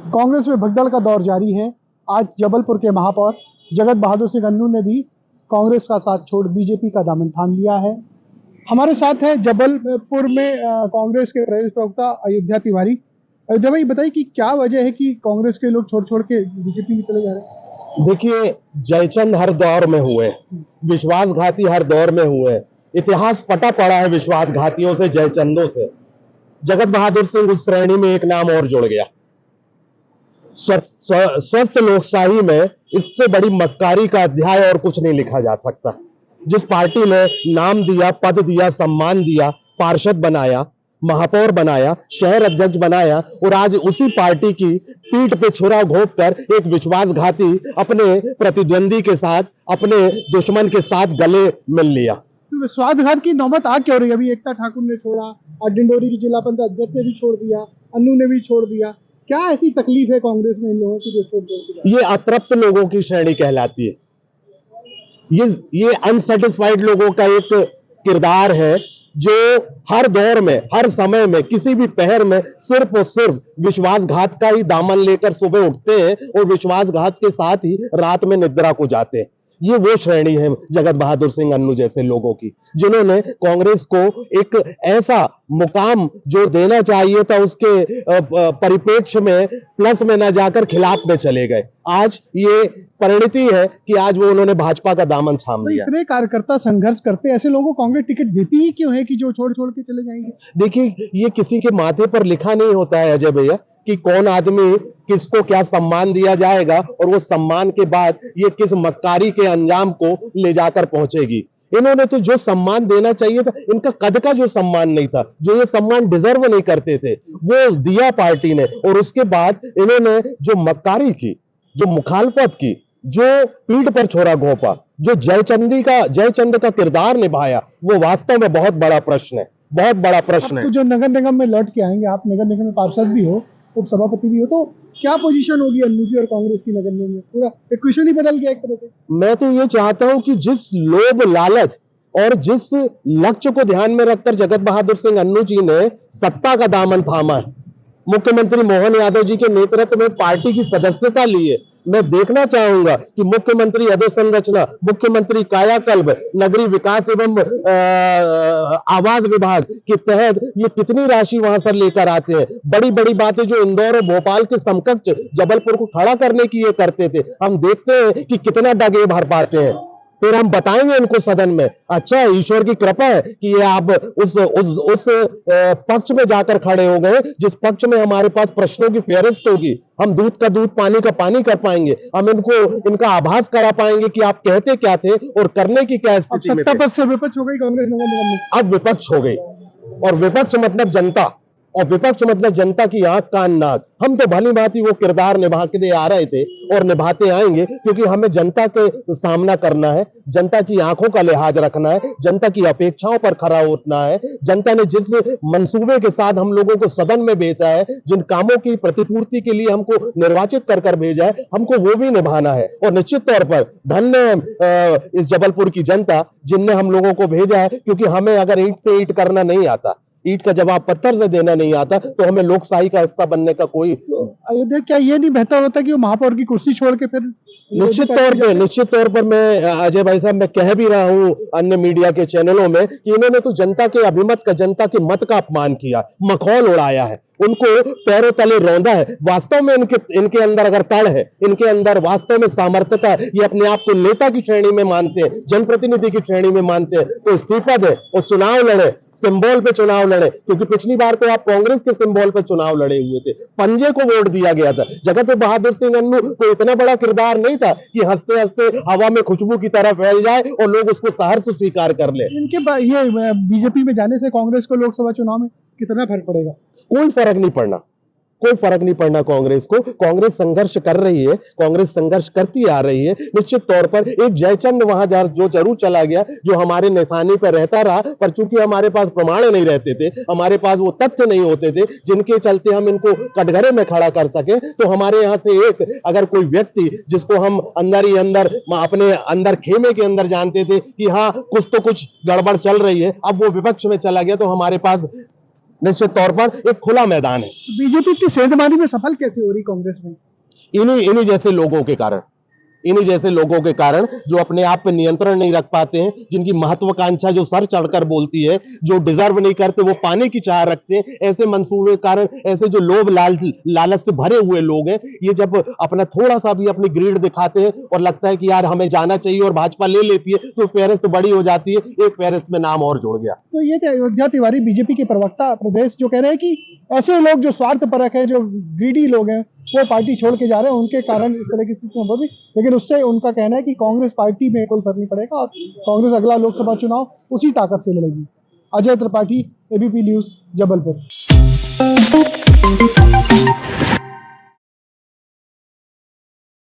कांग्रेस में भगदड़ का दौर जारी है। आज जबलपुर के महापौर जगत बहादुर सिंह अन्नू ने भी कांग्रेस का साथ छोड़ बीजेपी का दामन थाम लिया है। हमारे साथ है जबलपुर में कांग्रेस के प्रदेश प्रवक्ता अयोध्या तिवारी। अयोध्या भाई, बताइए कि क्या वजह है कि कांग्रेस के लोग छोड़ छोड़ के बीजेपी में चले जा रहे हैं? देखिए, जयचंद हर दौर में हुए, विश्वासघाती हर दौर में हुए। इतिहास पटा पड़ा है विश्वासघातियों से, जयचंदों से। जगत बहादुर सिंह उस श्रेणी में एक नाम और जुड़ गया। स्वस्थ लोकशाही में इससे बड़ी मक्कारी का अध्याय और कुछ नहीं लिखा जा सकता। जिस पार्टी ने नाम दिया, पद दिया, सम्मान दिया, पार्षद बनाया, महापौर बनाया, शहर अध्यक्ष बनाया, और आज उसी पार्टी की पीठ पे छुरा घोंप कर एक विश्वासघाती अपने प्रतिद्वंदी के साथ, अपने दुश्मन के साथ गले मिल लिया। विश्वासघात की नौबत आ क्यों रही है? अभी एकता ठाकुर ने छोड़ा, आज डिंडोरी की जिला पंचायत अध्यक्ष ने भी छोड़ दिया, अन्नू ने भी छोड़ दिया। क्या ऐसी तकलीफ है कांग्रेस में इन लोगों की जो छोड़ दिया? ये अतृप्त लोगों की श्रेणी कहलाती है। ये अनसेटिस्फाइड लोगों का एक किरदार है जो हर दौर में, हर समय में, किसी भी पहर में सिर्फ और सिर्फ विश्वासघात का ही दामन लेकर सुबह उठते हैं और विश्वासघात के साथ ही रात में निद्रा को जाते हैं। ये वो श्रेणी है जगत बहादुर सिंह अन्नू जैसे लोगों की, जिन्होंने कांग्रेस को एक ऐसा मुकाम जो देना चाहिए था उसके परिप्रेक्ष्य में प्लस में न जाकर खिलाफ में चले गए। आज ये परिणति है कि आज वो उन्होंने भाजपा का दामन थाम लिया। इतने कार्यकर्ता संघर्ष करते, ऐसे लोगों को कांग्रेस टिकट देती ही क्यों है कि जो छोड़ छोड़ के चले जाएंगे? देखिए, ये किसी के माथे पर लिखा नहीं होता है अजय भैया कि कौन आदमी किसको क्या सम्मान दिया जाएगा और वो सम्मान के बाद ये किस मक्कारी के अंजाम को ले जाकर पहुंचेगी। इन्होंने तो जो सम्मान देना चाहिए था, इनका कद का जो सम्मान नहीं था, जो ये सम्मान डिजर्व नहीं करते थे, वो दिया पार्टी ने। और उसके बाद इन्होंने जो मक्कारी की, जो मुखालफत की, जो पीठ पर छोरा घोंपा, जो जयचंद का किरदार निभाया, वो वास्तव में बहुत बड़ा प्रश्न है, बहुत बड़ा प्रश्न है। तो जो नगर निगम में लौट के आएंगे, आप नगर निगम में पार्षद भी हो, उप सभापति भी हो, तो क्या पोजीशन होगी अन्नू की और कांग्रेस की नगर निगम में? पूरा इक्वेशन ही बदल गया एक तरह से। मैं तो ये चाहता हूं कि जिस लोभ लालच और जिस लक्ष्य को ध्यान में रखकर जगत बहादुर सिंह अन्नू जी ने सत्ता का दामन थामा है, मुख्यमंत्री मोहन यादव जी के नेतृत्व में पार्टी की सदस्यता ली है, मैं देखना चाहूंगा कि मुख्यमंत्री अधोसंरचना, मुख्यमंत्री कायाकल्प, नगरीय विकास एवं आवास विभाग के तहत ये कितनी राशि वहां पर लेकर आते हैं। बड़ी बड़ी बातें जो इंदौर और भोपाल के समकक्ष जबलपुर को खड़ा करने की ये करते थे, हम देखते हैं कि कितना डगे भर पाते हैं। फिर हम बताएंगे इनको सदन में। अच्छा, ईश्वर की कृपा है कि ये आप उस पक्ष में जाकर खड़े हो गए जिस पक्ष में हमारे पास प्रश्नों की फेहरिस्त होगी। हम दूध का दूध, पानी का पानी कर पाएंगे। हम इनका आभास करा पाएंगे कि आप कहते क्या थे और करने की क्या स्थिति में थे। सत्ता पद से विपक्ष हो गई कांग्रेस नगर निगम में, अब विपक्ष हो गई, और विपक्ष मतलब जनता, और विपक्ष मतलब जनता की आंख कान नाक। हम तो भली भांति वो किरदार निभा के आ रहे थे और निभाते आएंगे, क्योंकि हमें जनता के सामना करना है, जनता की आंखों का लिहाज रखना है, जनता की अपेक्षाओं पर खरा उतरना है। जनता ने जिस मंसूबे के साथ हम लोगों को सदन में भेजा है, जिन कामों की प्रतिपूर्ति के लिए हमको निर्वाचित कर भेजा है, हमको वो भी निभाना है। और निश्चित तौर पर धन्य इस जबलपुर की जनता जिनने हम लोगों को भेजा है, क्योंकि हमें अगर ईंट से ईंट करना नहीं आता, ईंट का जवाब पत्थर से देना नहीं आता, तो हमें लोकशाही का हिस्सा बनने का कोई। अयोध्या, क्या ये नहीं बेहतर होता कि वो महापौर की कुर्सी छोड़ के फिर? निश्चित तौर पर मैं अजय भाई साहब, मैं कह भी रहा हूं अन्य मीडिया के चैनलों में कि इन्होंने तो जनता के अभिमत का, जनता के मत का अपमान किया, मखौल उड़ाया है, उनको पैरों तले रौंदा है। वास्तव में इनके अंदर अगर तड़ है, इनके अंदर वास्तव में सामर्थ्यता है, ये अपने आप को नेता की श्रेणी में मानते हैं, जनप्रतिनिधि की श्रेणी में मानते हैं, तो इस्तीफा दे और चुनाव लड़े, सिंबल पे चुनाव लड़े। क्योंकि पिछली बार तो आप कांग्रेस के सिंबल पे चुनाव लड़े हुए थे, पंजे को वोट दिया गया था। जगत बहादुर सिंह अन्नू को इतना बड़ा किरदार नहीं था कि हंसते हंसते हवा में खुशबू की तरह फैल जाए और लोग उसको सहर्ष स्वीकार कर ले। इनके ये बीजेपी में जाने से कांग्रेस को लोकसभा चुनाव में कितना फर्क पड़ेगा? कोई फर्क नहीं पड़ना, कोई फर्क नहीं पड़ना कांग्रेस को। कांग्रेस संघर्ष कर रही है, कांग्रेस संघर्ष करती आ रही है। निश्चित तौर पर एक जयचंद वहां जो जरूर चला गया, जो हमारे निशाने पर रहता रहा, पर चूंकि हमारे पास प्रमाण नहीं रहते थे, हमारे पास वो तथ्य नहीं होते थे जिनके चलते हम इनको कटघरे में खड़ा कर सके, तो हमारे यहां से एक अगर कोई व्यक्ति जिसको हम अंदर ही अंदर अपने अंदर खेमे के अंदर जानते थे कि हाँ कुछ तो कुछ गड़बड़ चल रही है, अब वो विपक्ष में चला गया, तो हमारे पास निश्चित तौर पर एक खुला मैदान है। बीजेपी इतनी सेंधमारी में सफल कैसे हो रही कांग्रेस में? इन्हीं जैसे लोगों के कारण, इन्हीं जैसे लोगों के कारण जो अपने आप पे नियंत्रण नहीं रख पाते हैं, जिनकी महत्वाकांक्षा जो सर चढ़कर बोलती है, जो डिजर्व नहीं करते वो पाने की चाह रखते हैं, ऐसे मंसूबे के कारण, ऐसे जो लोभ लालच से भरे हुए लोग हैं, ये जब अपना थोड़ा सा भी अपनी ग्रीड दिखाते हैं और लगता है कि यार हमें जाना चाहिए और भाजपा ले लेती है, तो फेहरिस्त बड़ी हो जाती है, एक फेहरिस्त में नाम और जुड़ गया। तो ये थे अयोध्या तिवारी, बीजेपी के प्रवक्ता प्रदेश, जो कह रहे हैं कि ऐसे लोग जो स्वार्थपरक है, जो ग्रीडी लोग हैं, वो पार्टी छोड़ के जा रहे हैं, उनके कारण इस तरह की स्थिति में भी। लेकिन उससे उनका कहना है कि कांग्रेस पार्टी में कोई फर्क नहीं पड़ेगा और कांग्रेस अगला लोकसभा चुनाव उसी ताकत से लड़ेगी। Ajay Tripathi, ABP news, Jabalpur.